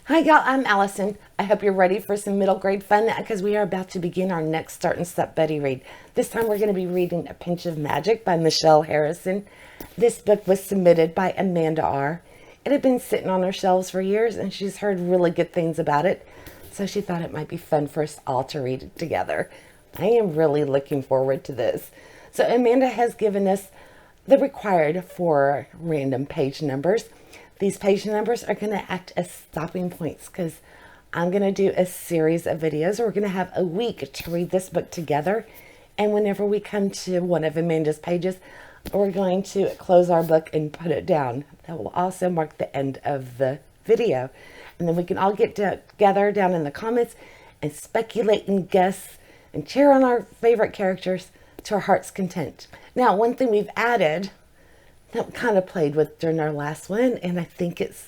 Hi y'all, I'm Allison. I hope you're ready for some middle grade fun because we are about to begin our next Start and Stop Buddy read. This time we're going to be reading A Pinch of Magic by Michelle Harrison. This book was submitted by Amanda R. It had been sitting on her shelves for years and she's heard really good things about it. So she thought it might be fun for us all to read it together. I am really looking forward to this. So Amanda has given us the required 4 random page numbers. These page numbers are going to act as stopping points because I'm going to do a series of videos. We're going to have a week to read this book together. And whenever we come to one of Amanda's pages, we're going to close our book and put it down. That will also mark the end of the video. And then we can all get together down in the comments and speculate and guess and cheer on our favorite characters to our heart's content. Now, one thing we've added that we kind of played with during our last one, and I think it's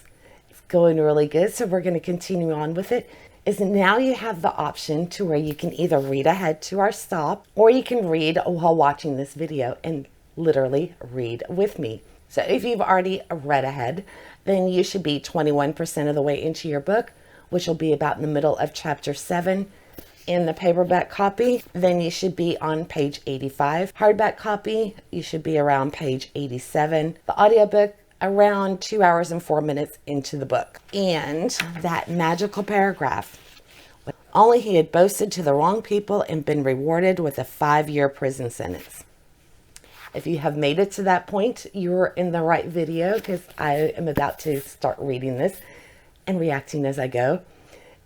going really good, so we're going to continue on with it, is now you have the option to where you can either read ahead to our stop, or you can read while watching this video and literally read with me. So if you've already read ahead, then you should be 21% of the way into your book, which will be about in the middle of chapter 7. In the paperback copy, then you should be on page 85. Hardback copy, you should be around page 87. The audiobook, around 2 hours and 4 minutes into the book. And that magical paragraph. Only he had boasted to the wrong people and been rewarded with a 5-year prison sentence. If you have made it to that point, you're in the right video because I am about to start reading this and reacting as I go.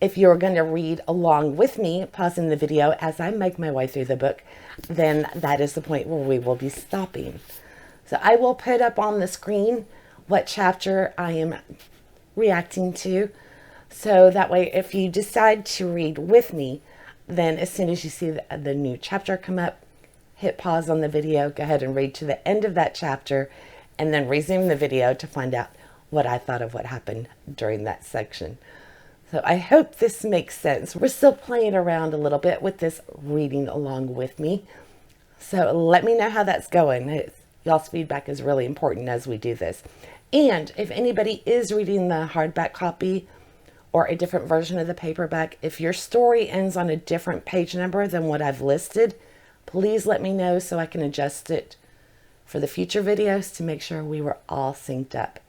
If you're going to read along with me, pausing the video as I make my way through the book, then that is the point where we will be stopping. So I will put up on the screen what chapter I am reacting to. So that way, if you decide to read with me, then as soon as you see the new chapter come up, hit pause on the video, go ahead and read to the end of that chapter, and then resume the video to find out what I thought of what happened during that section. So I hope this makes sense. We're still playing around a little bit with this reading along with me. So let me know how that's going. Y'all's feedback is really important as we do this. And if anybody is reading the hardback copy or a different version of the paperback, if your story ends on a different page number than what I've listed, please let me know so I can adjust it for the future videos to make sure we were all synced up.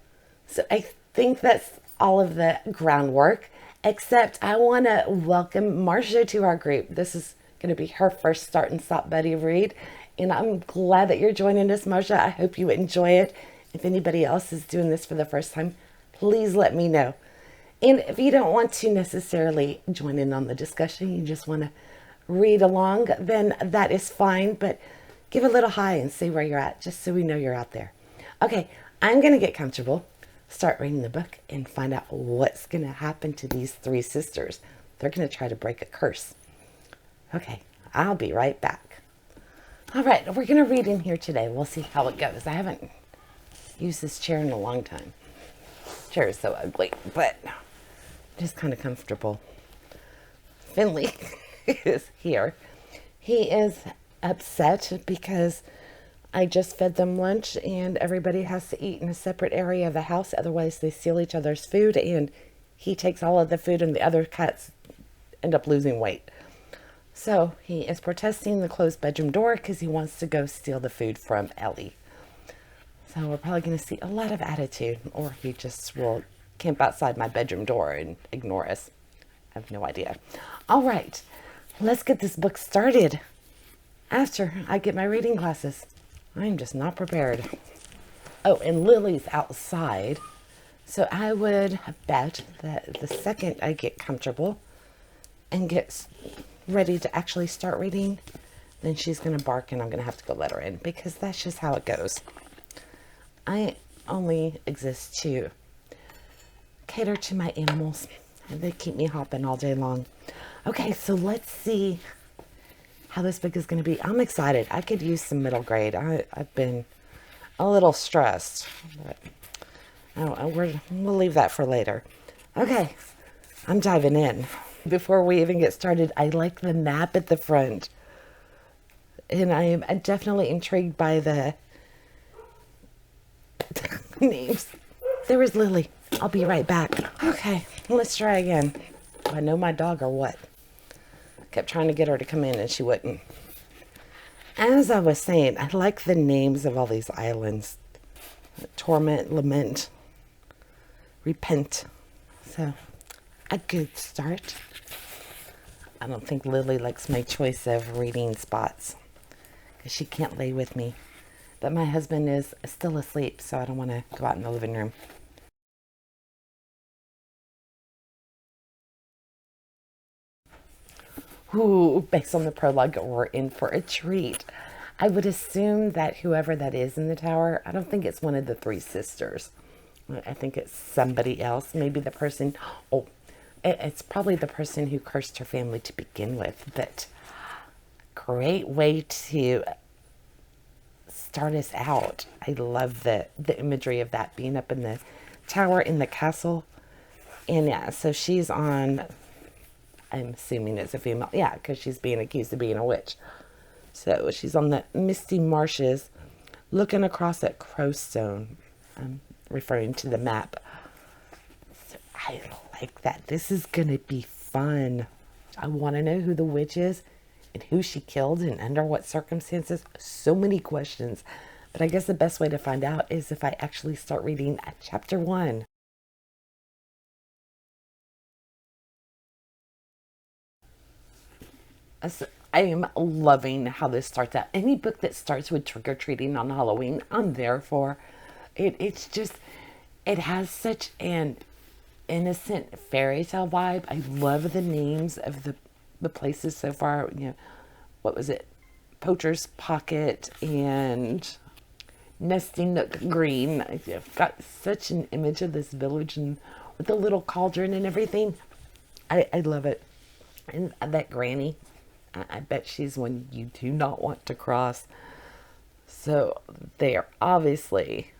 So I think that's all of the groundwork. Except I want to welcome Marcia to our group. This is going to be her first Start and Stop Buddy read. And I'm glad that you're joining us, Marcia. I hope you enjoy it. If anybody else is doing this for the first time, please let me know. And if you don't want to necessarily join in on the discussion, you just want to read along, then that is fine. But give a little hi and see where you're at, just so we know you're out there. Okay, I'm going to get comfortable, start reading the book, and find out what's going to happen to these 3 sisters. They're going to try to break a curse. Okay, I'll be right back. All right, we're going to read in here today. We'll see how it goes. I haven't used this chair in a long time. The chair is so ugly, but just kind of comfortable. Finley is here. He is upset because I just fed them lunch and everybody has to eat in a separate area of the house. Otherwise they steal each other's food and he takes all of the food and the other cats end up losing weight. So he is protesting the closed bedroom door because he wants to go steal the food from Ellie. So we're probably going to see a lot of attitude, or he just will camp outside my bedroom door and ignore us. I have no idea. All right, let's get this book started after I get my reading glasses. I'm just not prepared. Oh, and Lily's outside. So I would bet that the second I get comfortable and get ready to actually start reading, then she's going to bark and I'm going to have to go let her in because that's just how it goes. I only exist to cater to my animals and they keep me hopping all day long. Okay, so let's see how this book is going to be. I'm excited. I could use some middle grade. I've been a little stressed, but we'll leave that for later. Okay, I'm diving in. Before we even get started, I like the map at the front. And I am definitely intrigued by the names. There was Lily. I'll be right back. Okay, let's try again. Do I know my dog or what? Kept trying to get her to come in and she wouldn't. As I was saying, I like the names of all these islands. Torment, lament, repent. So, a good start. I don't think Lily likes my choice of reading spots because she can't lay with me. But my husband is still asleep, so I don't want to go out in the living room. Ooh, based on the prologue, we're in for a treat. I would assume that whoever that is in the tower, I don't think it's one of the three sisters. I think it's somebody else. Maybe the person, it's probably the person who cursed her family to begin with. But great way to start us out. I love the imagery of that being up in the tower in the castle. And yeah, so she's on, I'm assuming it's a female. Yeah, because she's being accused of being a witch. So she's on the misty marshes looking across at Crowstone. I'm referring to the map. So I like that. This is going to be fun. I want to know who the witch is and who she killed and under what circumstances. So many questions. But I guess the best way to find out is if I actually start reading chapter 1. I am loving how this starts out. Any book that starts with trick-or-treating on Halloween, I'm there for. It's just, it has such an innocent fairy tale vibe. I love the names of the places so far. You know, what was it? Poacher's Pocket and Nesting Nook Green. I've got such an image of this village and with the little cauldron and everything. I love it. And that granny, I bet she's one you do not want to cross. So they are obviously,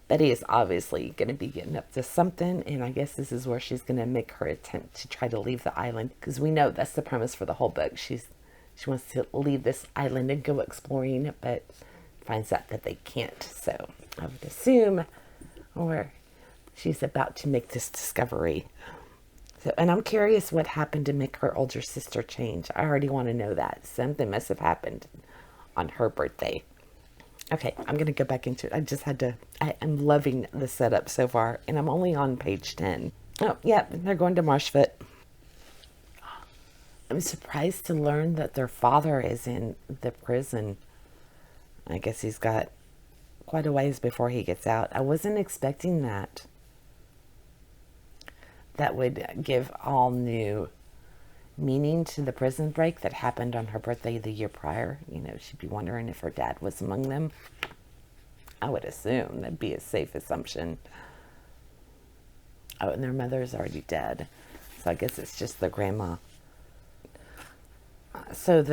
Betty is obviously going to be getting up to something. And I guess this is where she's going to make her attempt to try to leave the island. Because we know that's the premise for the whole book. She wants to leave this island and go exploring, but finds out that they can't. So I would assume, or she's about to make this discovery. So, and I'm curious what happened to make her older sister change. I already want to know that. Something must have happened on her birthday. Okay, I'm going to go back into it. I just had to, I'm loving the setup so far. And I'm only on page 10. Oh, yeah, they're going to Marshfoot. I'm surprised to learn that their father is in the prison. I guess he's got quite a ways before he gets out. I wasn't expecting that. That would give all new meaning to the prison break that happened on her birthday the year prior. You know, she'd be wondering if her dad was among them. I would assume that'd be a safe assumption. Oh, and their mother's already dead. So I guess it's just the grandma. So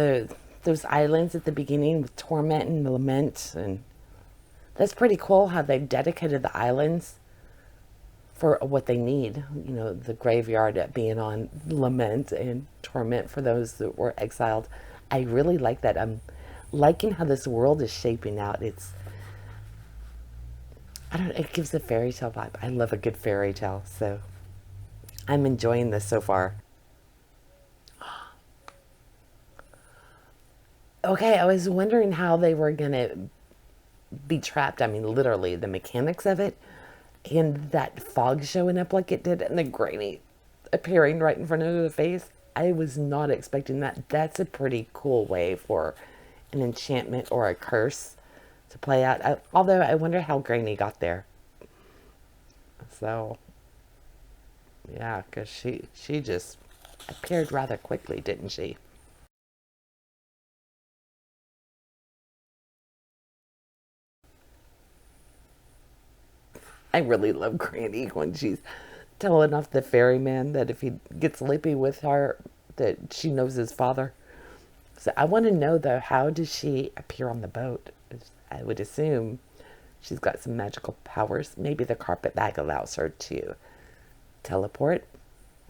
those islands at the beginning with torment and lament, and that's pretty cool how they've dedicated the islands for what they need. You know, the graveyard being on lament and torment for those that were exiled. I really like that. I'm liking how this world is shaping out. It's, I don't know, it gives a fairy tale vibe. I love a good fairy tale, so I'm enjoying this so far. Okay, I was wondering how they were gonna be trapped. I mean, literally, the mechanics of it. And that fog showing up like it did and the granny appearing right in front of the face. I was not expecting that. That's a pretty cool way for an enchantment or a curse to play out. Although I wonder how Granny got there. So, yeah, because she just appeared rather quickly, didn't she? I really love Granny when she's telling off the ferryman that if he gets lippy with her, that she knows his father. So I want to know, though, how does she appear on the boat? I would assume she's got some magical powers. Maybe the carpet bag allows her to teleport,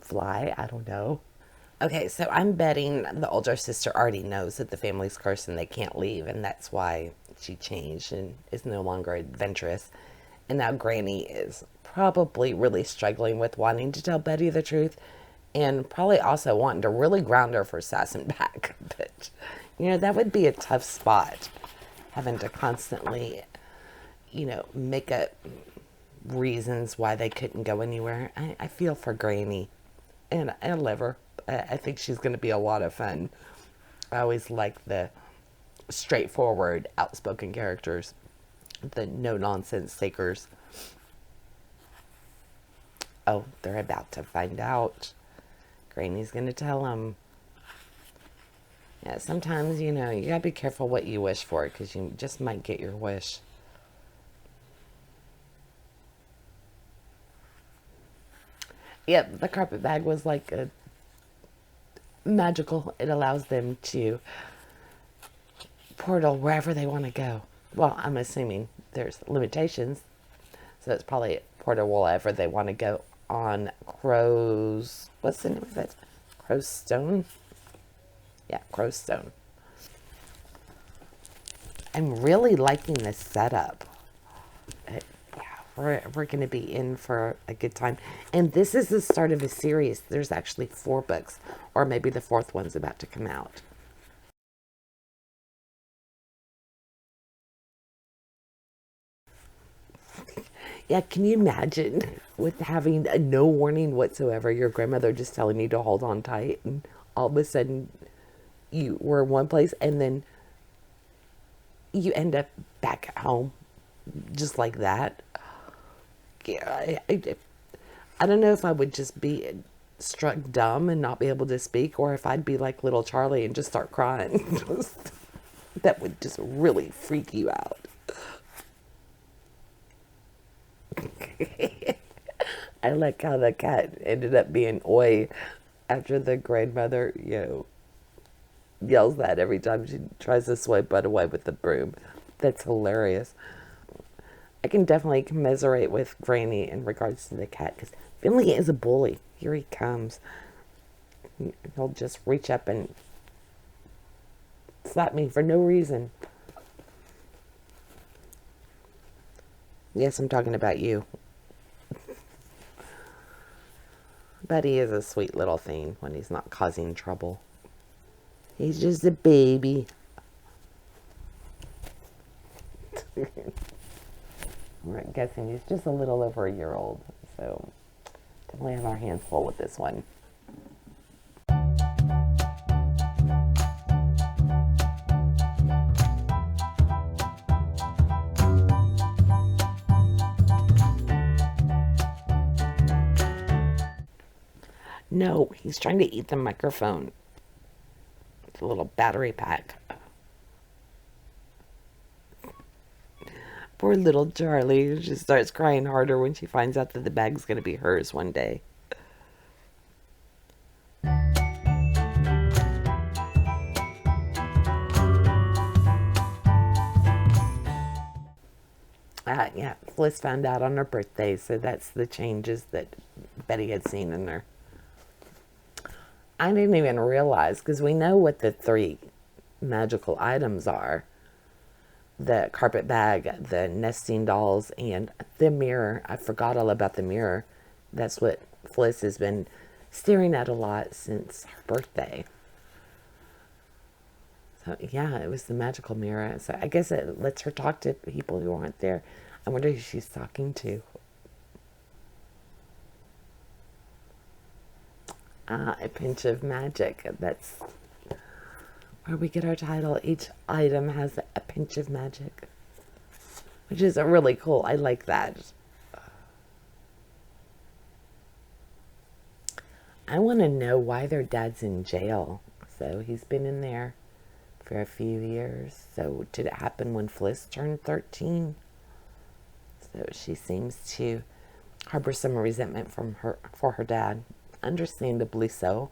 fly, I don't know. Okay, so I'm betting the older sister already knows that the family's cursed and they can't leave, and that's why she changed and is no longer adventurous. And now Granny is probably really struggling with wanting to tell Betty the truth and probably also wanting to really ground her for sassing back. But, that would be a tough spot, having to constantly, make up reasons why they couldn't go anywhere. I feel for Granny, and I love her. I think she's going to be a lot of fun. I always like the straightforward, outspoken characters, the no-nonsense takers. Oh, they're about to find out. Granny's going to tell them. Yeah, sometimes, you gotta be careful what you wish for, because you just might get your wish. Yep, the carpet bag was like a magical. It allows them to portal wherever they want to go. Well, I'm assuming there's limitations, so it's probably a portal wherever they want to go on Crow's. What's the name of it? Crow's Stone? Yeah, Crow's Stone. I'm really liking this setup. Yeah, we're going to be in for a good time. And this is the start of a series. There's actually 4 books, or maybe the 4th one's about to come out. Yeah, can you imagine with having no warning whatsoever, your grandmother just telling you to hold on tight, and all of a sudden you were in one place and then you end up back at home just like that? Yeah, I don't know if I would just be struck dumb and not be able to speak, or if I'd be like little Charlie and just start crying. That would just really freak you out. I like how the cat ended up being oi after the grandmother, yells that every time she tries to swipe butt away with the broom. That's hilarious. I can definitely commiserate with Granny in regards to the cat, because Finley is a bully. Here he comes. He'll just reach up and slap me for no reason. Yes, I'm talking about you. Buddy is a sweet little thing when he's not causing trouble. He's just a baby. We're guessing he's just a little over a year old. So definitely have our hands full with this one. No, he's trying to eat the microphone. It's a little battery pack. Poor little Charlie. She starts crying harder when she finds out that the bag's going to be hers one day. Yeah, Fliss found out on her birthday, so that's the changes that Betty had seen in her. I didn't even realize, because we know what the 3 magical items are. The carpet bag, the nesting dolls, and the mirror. I forgot all about the mirror. That's what Fliss has been staring at a lot since her birthday. So yeah, it was the magical mirror. So I guess it lets her talk to people who aren't there. I wonder who she's talking to. A pinch of magic. That's where we get our title. Each item has a pinch of magic, which is really cool. I like that. I want to know why their dad's in jail. So he's been in there for a few years. So did it happen when Fliss turned 13? So she seems to harbor some resentment for her dad. Understandably so.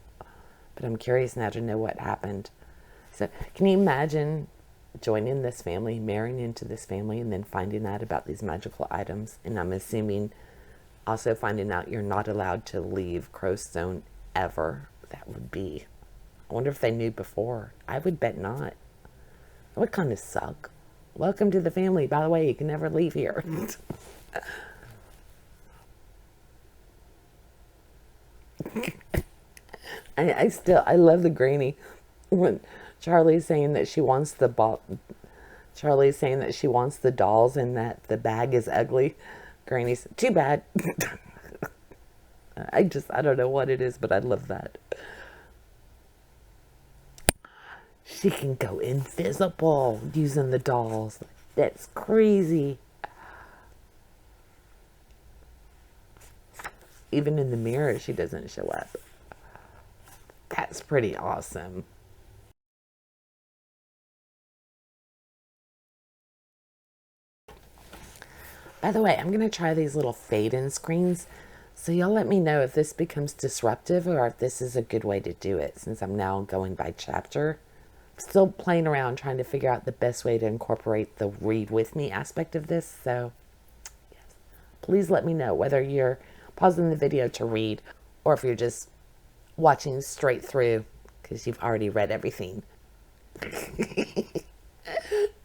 But I'm curious now to know what happened. So can you imagine joining this family, marrying into this family, and then finding out about these magical items? And I'm assuming also finding out you're not allowed to leave Crowstone ever. That would be... I wonder if they knew before. I would bet not. That would kind of suck. Welcome to the family. By the way, you can never leave here. I love the granny when Charlie's saying that she wants the ball. Charlie's saying that she wants the dolls and that the bag is ugly. Granny's too bad. I don't know what it is, but I love that. She can go invisible using the dolls. That's crazy. Even in the mirror, she doesn't show up. That's pretty awesome. By the way, I'm going to try these little fade-in screens. So y'all let me know if this becomes disruptive or if this is a good way to do it, since I'm now going by chapter. Still playing around trying to figure out the best way to incorporate the read with me aspect of this. So yes, please let me know whether you're pausing the video to read or if you're just watching straight through because you've already read everything.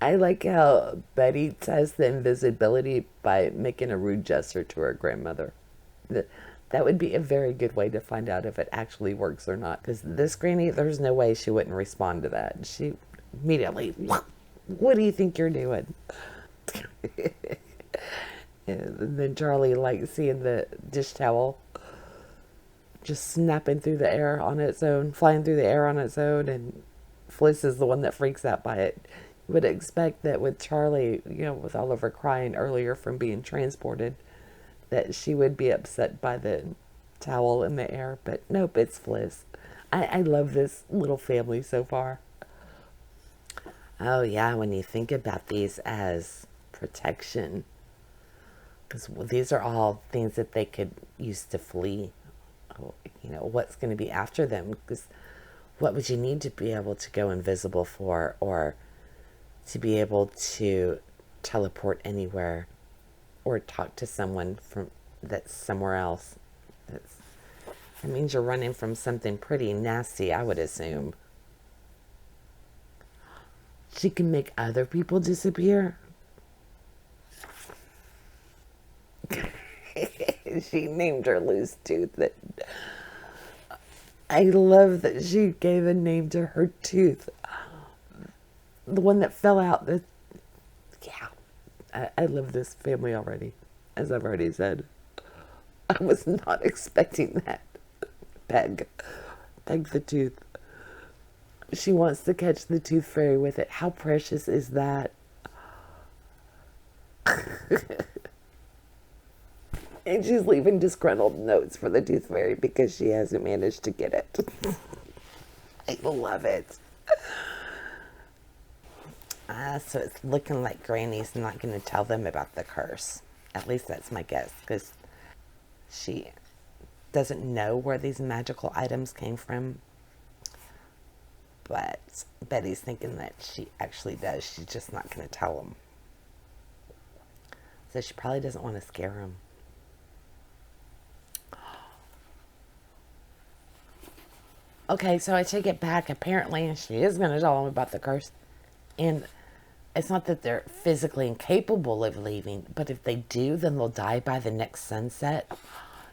I like how Betty tests the invisibility by making a rude gesture to her grandmother. That would be a very good way to find out if it actually works or not. Because this granny, there's no way she wouldn't respond to that. She immediately, what do you think you're doing? And then Charlie likes seeing the dish towel just snapping through the air on its own, flying through the air on its own, and Fliss is the one that freaks out by it. You would expect that with Charlie, with Oliver crying earlier from being transported, that she would be upset by the towel in the air, but nope, it's Fliss. I love this little family so far. Oh yeah, when you think about these as protection, because these are all things that they could use to flee. What's going to be after them? Because what would you need to be able to go invisible for, or to be able to teleport anywhere, or talk to someone that's somewhere else? That means you're running from something pretty nasty, I would assume. She can make other people disappear. She named her loose tooth. I love that she gave a name to her tooth. The one that fell out. Yeah. I love this family already, as I've already said. I was not expecting that. Peg the tooth. She wants to catch the tooth fairy with it. How precious is that? And she's leaving disgruntled notes for the tooth fairy because she hasn't managed to get it. I love it. So it's looking like Granny's not going to tell them about the curse. At least that's my guess, because she doesn't know where these magical items came from. But Betty's thinking that she actually does. She's just not going to tell them. So she probably doesn't want to scare him. Okay, so I take it back. Apparently, she is going to tell them about the curse. And it's not that they're physically incapable of leaving, but if they do, then they'll die by the next sunset.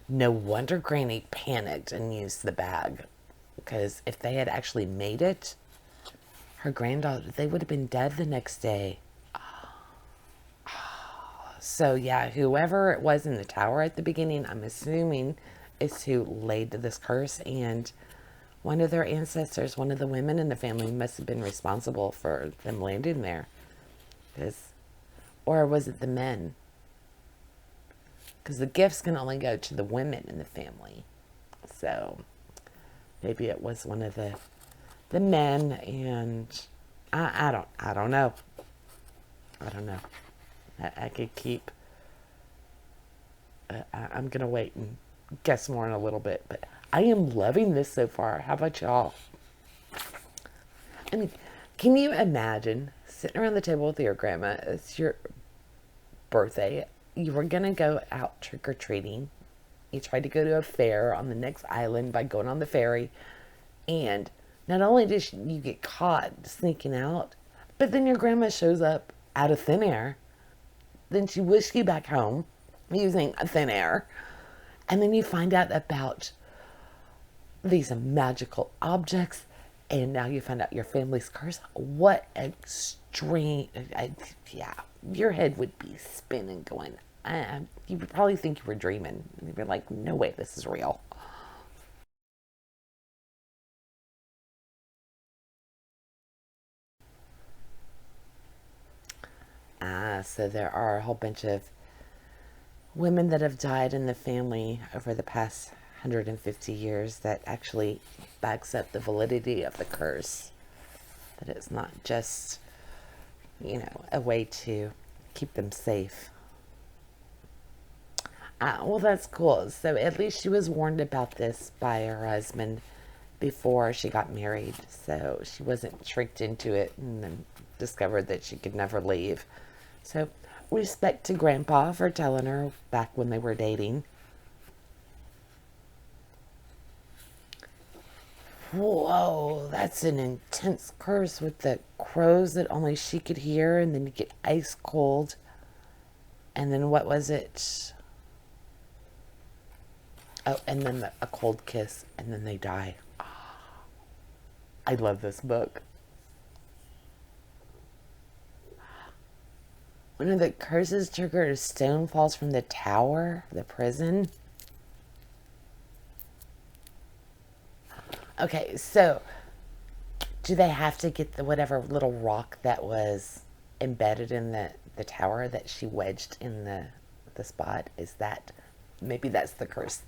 No wonder Granny panicked and used the bag. Because if they had actually made it, her granddaughter, they would have been dead the next day. So yeah, whoever it was in the tower at the beginning, I'm assuming is who laid this curse, and one of their ancestors, one of the women in the family must have been responsible for them landing there. Or was it the men? Because the gifts can only go to the women in the family. So maybe it was one of the men, and I don't know. I don't know. I could keep. I'm gonna wait and guess more in a little bit, but I am loving this so far. How about y'all? I mean, can you imagine sitting around the table with your grandma? It's your birthday. You were gonna go out trick or treating. You tried to go to a fair on the next island by going on the ferry, and not only did you get caught sneaking out, but then your grandma shows up out of thin air. Then she whisks you back home. using thin air. And then you find out about these magical objects, and now you find out your family's curse. What extreme, yeah, your head would be spinning going, you would probably think you were dreaming. You'd be like, no way, this is real. So there are a whole bunch of women that have died in the family over the past 150 years that actually backs up the validity of the curse. That it's not just, a way to keep them safe. Well, that's cool. So at least she was warned about this by her husband before she got married. So she wasn't tricked into it and then discovered that she could never leave. So respect to Grandpa for telling her back when they were dating. Whoa, that's an intense curse with the crows that only she could hear, and then you get ice cold. And then what was it? Oh, and then a cold kiss, and then they die. I love this book. One of the curses triggered a stone falls from the tower, the prison. Okay, so do they have to get the whatever little rock that was embedded in the tower that she wedged in the spot? Is that maybe that's the curse?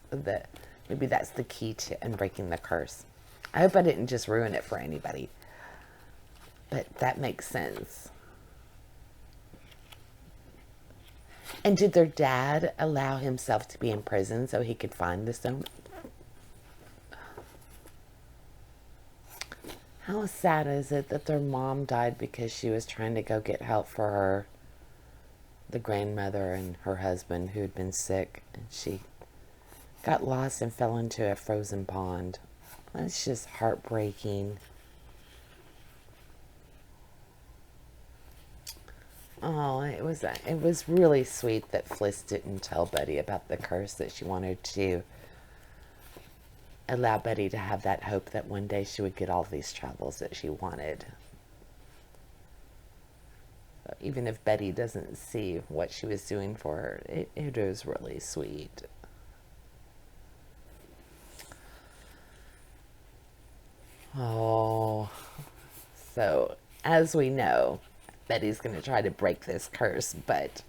Maybe that's the key to unbreaking the curse. I hope I didn't just ruin it for anybody, but that makes sense. And did their dad allow himself to be in prison so he could find the stone? How sad is it that their mom died because she was trying to go get help for the grandmother and her husband who had been sick, and she got lost and fell into a frozen pond. That's just heartbreaking. Oh, it was really sweet that Fliss didn't tell Betty about the curse, that she wanted to allow Betty to have that hope that one day she would get all these travels that she wanted. So even if Betty doesn't see what she was doing for her, it was really sweet. Oh, so as we know, Betty's going to try to break this curse, but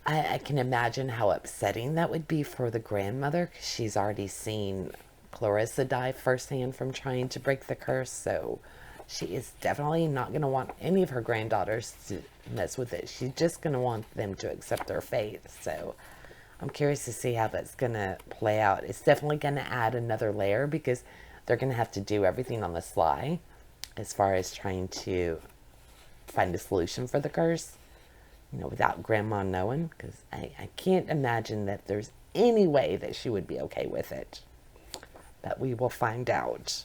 I can imagine how upsetting that would be for the grandmother, because she's already seen Clarissa die firsthand from trying to break the curse. So she is definitely not going to want any of her granddaughters to mess with it. She's just going to want them to accept their fate. So I'm curious to see how that's going to play out. It's definitely going to add another layer because they're going to have to do everything on the sly as far as trying to find a solution for the curse, without grandma knowing, because I can't imagine that there's any way that she would be okay with it. But we will find out.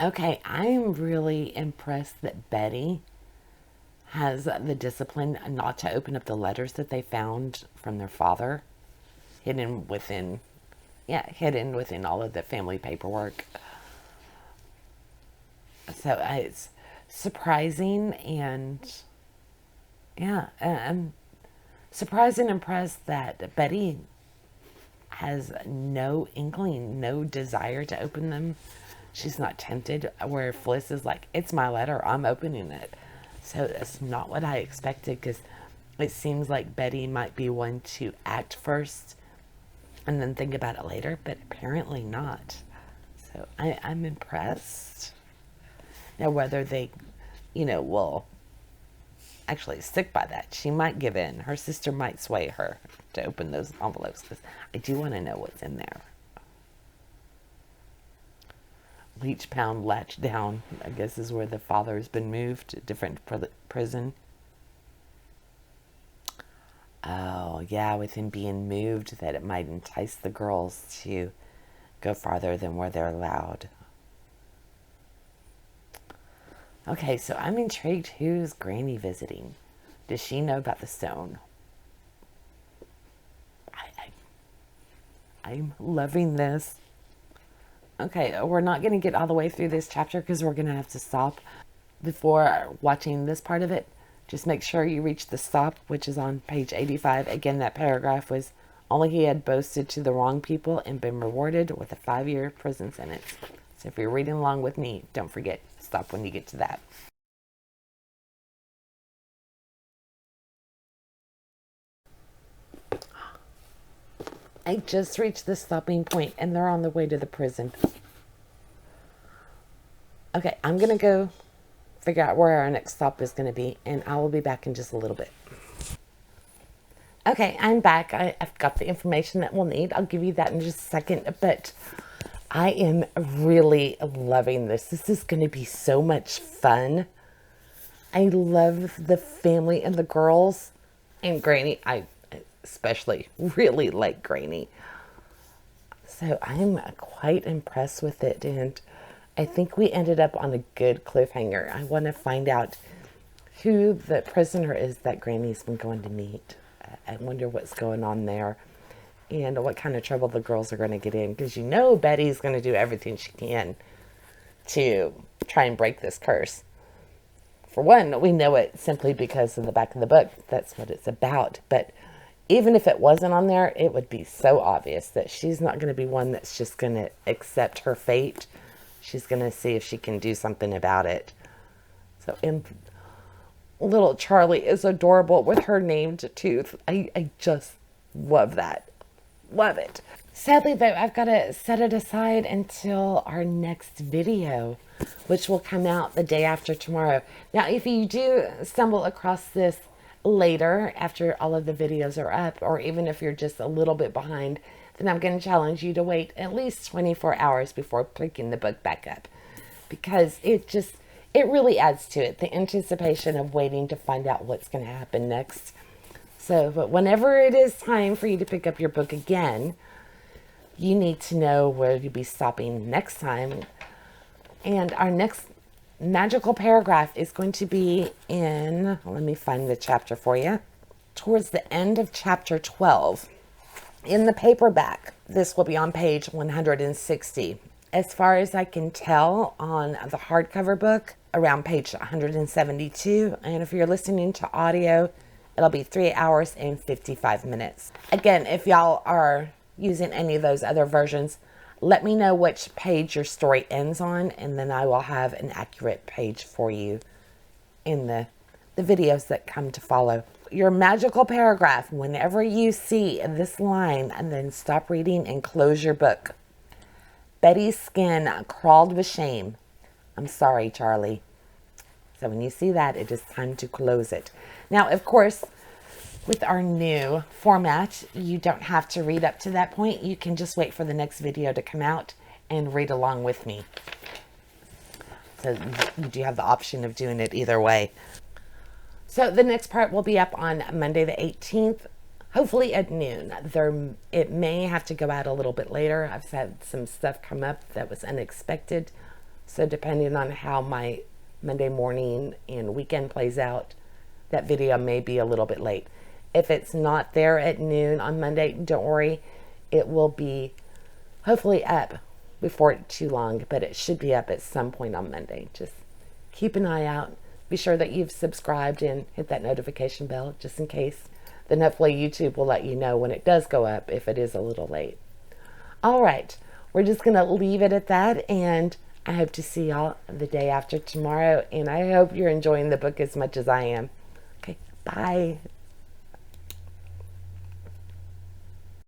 Okay, I am really impressed that Betty has the discipline not to open up the letters that they found from their father, hidden within, yeah, hidden within all of the family paperwork. So it's surprising, and yeah, I'm surprised and impressed that Betty has no inkling, no desire to open them. She's not tempted, where Fliss is like, it's my letter, I'm opening it. So that's not what I expected, because it seems like Betty might be one to act first and then think about it later, but apparently not. So I'm impressed. Now, whether they, will actually stick by that, she might give in. Her sister might sway her to open those envelopes, because I do want to know what's in there. Leech Pound Latch Down, I guess, is where the father has been moved to a different prison. Oh, yeah, with him being moved, that it might entice the girls to go farther than where they're allowed. Okay, so I'm intrigued. Who's Granny visiting? Does she know about the stone? I'm loving this. Okay, we're not going to get all the way through this chapter because we're going to have to stop before watching this part of it. Just make sure you reach the stop, which is on page 85. Again, that paragraph was, only he had boasted to the wrong people and been rewarded with a 5-year prison sentence. So if you're reading along with me, don't forget, stop when you get to that. I just reached the stopping point and they're on the way to the prison. Okay, I'm going to go figure out where our next stop is going to be, and I will be back in just a little bit. Okay, I'm back. I've got the information that we'll need. I'll give you that in just a second, but I am really loving this. This is going to be so much fun. I love the family and the girls and Granny. I especially really like Granny. So I'm quite impressed with it, and I think we ended up on a good cliffhanger. I want to find out who the prisoner is that Granny's been going to meet. I wonder what's going on there and what kind of trouble the girls are going to get in, because you know Betty's going to do everything she can to try and break this curse. For one, we know it simply because of the back of the book. That's what it's about. But even if it wasn't on there, it would be so obvious that she's not going to be one that's just going to accept her fate. She's going to see if she can do something about it. So, and little Charlie is adorable with her named tooth. I just love that. Love it. Sadly, though, I've got to set it aside until our next video, which will come out the day after tomorrow. Now, if you do stumble across this later, after all of the videos are up, or even if you're just a little bit behind, then I'm going to challenge you to wait at least 24 hours before picking the book back up, because it really adds to it, the anticipation of waiting to find out what's going to happen next. So, but whenever it is time for you to pick up your book again, you need to know where you'll be stopping next time. And our next magical paragraph is going to be in, let me find the chapter for you, towards the end of chapter 12. In the paperback, this will be on page 160. As far as I can tell, on the hardcover book, around page 172. And if you're listening to audio, it'll be 3 hours and 55 minutes. Again, if y'all are using any of those other versions, let me know which page your story ends on, and then I will have an accurate page for you in the videos that come to follow. Your magical paragraph, whenever you see this line, and then stop reading and close your book. Betty's skin crawled with shame. I'm sorry, Charlie. So when you see that, it is time to close it. Now, of course, with our new format, you don't have to read up to that point. You can just wait for the next video to come out and read along with me. So you do have the option of doing it either way. So the next part will be up on Monday the 18th, hopefully at noon. It may have to go out a little bit later. I've had some stuff come up that was unexpected. So depending on how my Monday morning and weekend plays out, that video may be a little bit late. If it's not there at noon on Monday, don't worry. It will be hopefully up before too long, but it should be up at some point on Monday. Just keep an eye out. Be sure that you've subscribed and hit that notification bell just in case. Then hopefully YouTube will let you know when it does go up if it is a little late. All right, we're just going to leave it at that, and I hope to see y'all the day after tomorrow, and I hope you're enjoying the book as much as I am. Okay, bye.